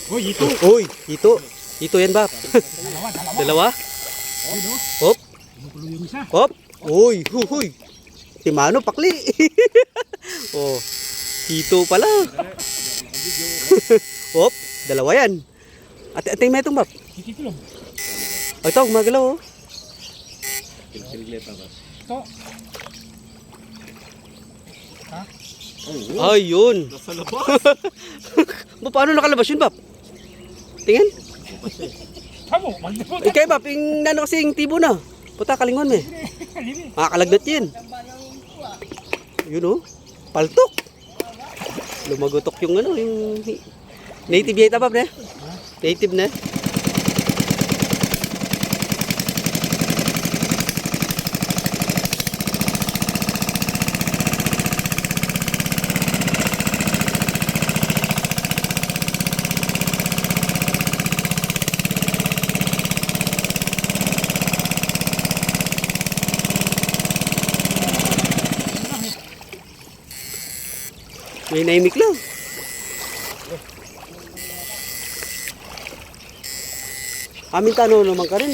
Uy, ito. Uy, ito. Ito yan, Bap. Dalawa? Hop. Hop. Uy, huy. Si Mano, pakli. Oh, ito pala. Hop, dalawa yan. Ate may itong, Bap. Oh, ito, gumagalaw, oh. Ito. Ha? Ayun. Nasa labas. Paano nakalabas yun, Bap? Tingin. Tamo, maglipot. Ikay, Bap, yung nano kasing tibo na. Puta, kalingon, eh. Makakalagdat yan. Yun, oh. Paltok. Lumagutok yung ano, yung native yata, Bap, ne? Native na. May naimik lang. Amin tano naman ka rin.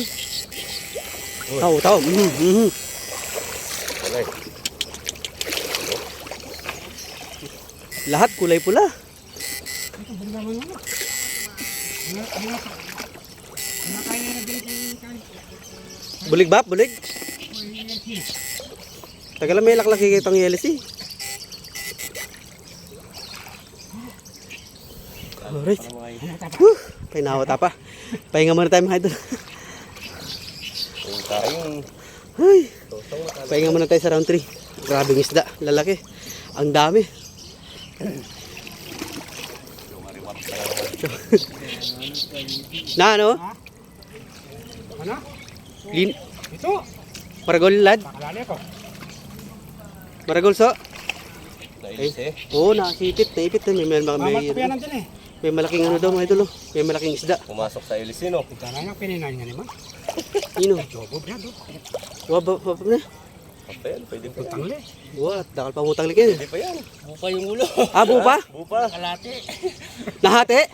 Tao. Lahat kulay pula. Bulig ba? Bulig? Tagal may laklaki kitang yeles eh. Alright. Painawa pa. Pahinga muna tayo mga idol. Ay. Pahinga muna tayo sa round 3. Grabing isda. Lalaki. Ang dami. Na ano? Ano? Lin. Ito. Maragol lad. Pakalali ako. Maragol so. Nailis eh. Oo, nakasipit. Naipit na. Mamat ko yan nandyan eh. May malaking ano daw mga idol. May malaking isda. Pumasok sa ilis yun, oh. Ito na yung pininahin nga naman. Ino. Jobo brad. Waba na. Apa yan? Pwede pa yan. Tangli. What? Dakal pa mutang likin. Pwede pa yan. Buka yung ulo. Ah, bupa? Bupa. Kalate. Nahati?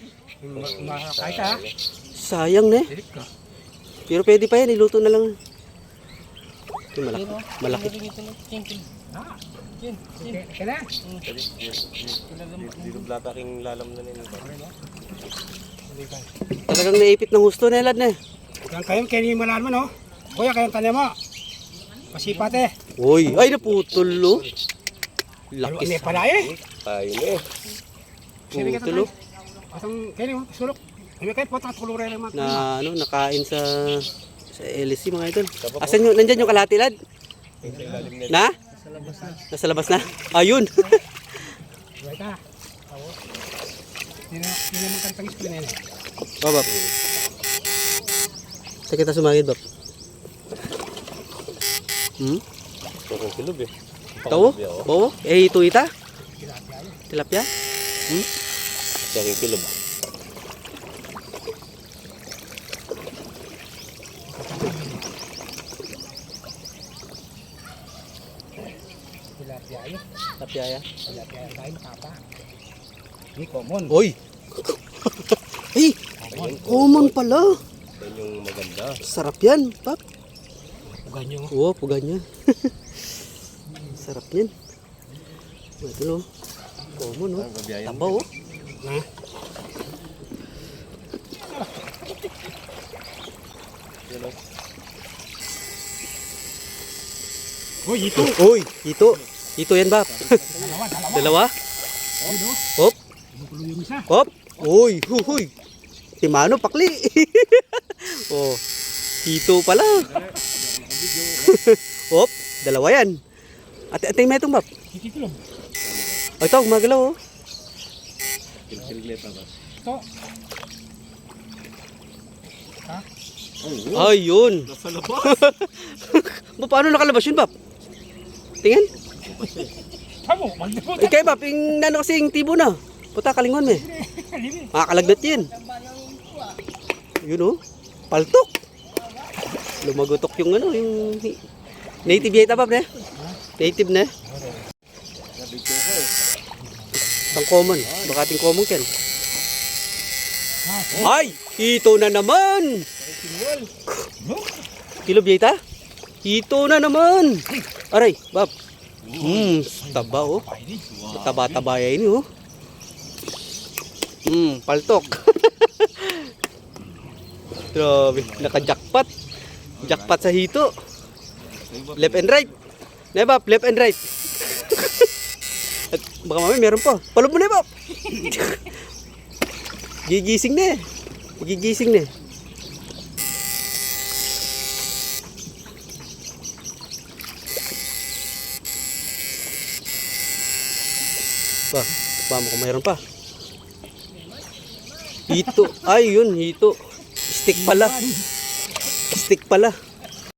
Makakay ka ha. Sayang na. Dilit ka. Pero pwede pa yan. Iluto na lang. Ito malaki. Malaki. Ha? Okay na. Dito blata king lalam na nila. Talagang naipit ng gusto na lad na. Yan kayo, kaya yung malaan mo no. Kuya, kayong tanim mo. Pasipat eh. Uy, ay naputol lo. Ano Lakis. pala eh. Tayo na eh. Putol lo. Atang kayo, sulok. Ano kayo, potang tulure lang mga. Na ano, nakain sa LSC mga idol. Asan yung, nandyan yung kalati lad? Na? Nasa labas na. Ayun. Right ha. Hindi naman kantang isplin yan eh. Bab. Sa kita sumagid, Bab. Tukong silog eh. Tawo? Bawo? Eh, ito ita? Tilapia? Siya king kilog. Tilapia yun. Tilapia ya. Tilapia yan tayo makapa. Hindi common. Oy! Ay! Common pala. Yan yung maganda. Sarap yan, Pap. Pugan nyo. Oo, pugan yan. Sarap yan. Ito no. Common no. Taba oh. Ha? Yan oh. Uy, ito. Uy, ito. Ito yan, Bap. Dalawa. Dalawa? Hop. Bumukulo yung isa. Hop. Uy, huy. Si Mano, pakli. Oh, ito pala. Hop, dalawa yan. Ate may itong, Bap. Kikitulog. Oh, ito, gumagalaw oh. Kilglet na ba? Ito. Ha? Ayun. Nasa labas. Paano nakalabas yun, Bap? Tingin. Tamo, maglipot. Ikay, Bap, yung nano kasing tibo na. Puta, kalingon eh. Makakalagdat yan. Yun oh. Paltok. Lumagutok yung ano, yung native yata, Bap, ne? Native na. Isang common. Baka ating common ken. Ay! Hito na naman! Kilo biyeta? Hito na naman! Aray, Bob. Taba oh. Taba-taba yan oh. Paltok. Grabe, naka-jackpot. Jackpot sa hito. Left and right. Nebap, left and right. At baka mamaya meron pa. Palob mo na, Bob. Gigising na eh. Gigising na eh. Ba mo kung mayroon pa. Hito. Ay, yun, hito. Stick pala. Stick pala.